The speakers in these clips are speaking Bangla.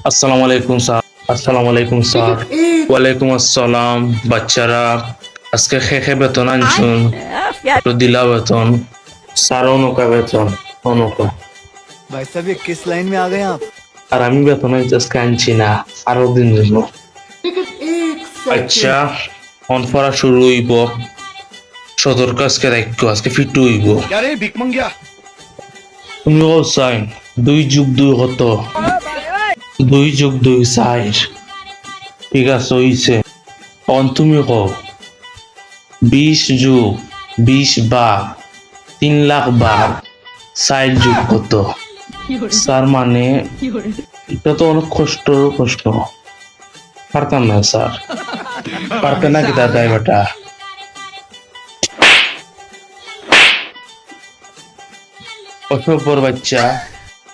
আসসালামু আলাইকুম স্যার। আসসালামু আলাইকুম স্যার। ওয়ালাইকুম আসসালাম। বাচ্চারা আজকে খেয়ে বেতন আনছুন, তো দিলা বেতন, স্যার অনুকা বেতন অনুকা। भाई साहब ये किस लाइन में आ गए आप। আর আমি বেতন আজকে আনছি না, আরো দিন জন্য। আচ্ছা, ফোন পড়া শুরু হইব। সতর্ক আজকে রাখো, আজকে ফিটু হইব। क्या रे भिक मंगिया। তুমি বলছাই 2+2 কত? 2+2 4। ঠিক আছে হইছে। অন তুমি কও 20+20 বার 3 লাখ বার 4 যোগ কত? স্যার মানে এটা তো অনেক কষ্টর প্রশ্ন, পারতাম না স্যার। পারতে না কি দাদা বেটা? অসভ্যর বাচ্চা,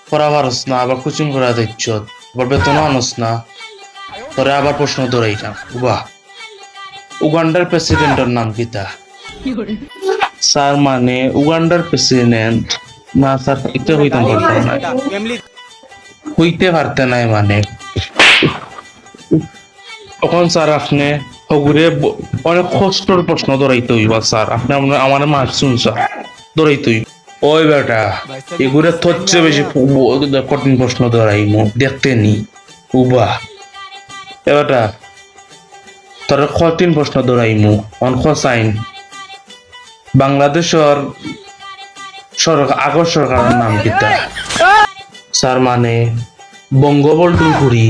পড়া পারস না, আবার কোচিং করা দিচ্ছ, আবার বেতন আনস না, তোরে আবার প্রশ্ন ধরাইলাম। বাহ, উগান্ডার প্রেসিডেন্টের নাম কিতা? স্যার মানে উগান্ডার প্রেসিডেন্ট না স্যার, এটা হইতাম পারতাম না, হইতে পারতে নাই মানে। তখন স্যার আপনি হগুরে অনেক কষ্টর প্রশ্ন ধরাইতে হইবা স্যার, আপনি আমার মারছুন স্যার, ধরাইতে হইব। ওই বেটা, এগুলো থচ্ছে বেশি কঠিন প্রশ্ন ধরাইমু দেখতে নি উবা। এ বেটা, তোর কঠিন প্রশ্ন ধরাইমু অনখ সাইন। বাংলাদেশের আগর সরকারের নাম কিতা? স্যার মানে বঙ্গবন্ধুর ঘুরি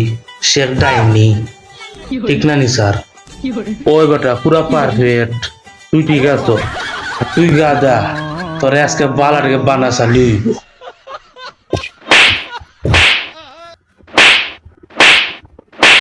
শেখ ডাইনি, ঠিক না নি স্যার? ওই বেটা পুরা পারফেক্ট, তুই ঠিক আছো, তুই গাদা, তোরে আজকে বালাটাকে বানা চালি হইব।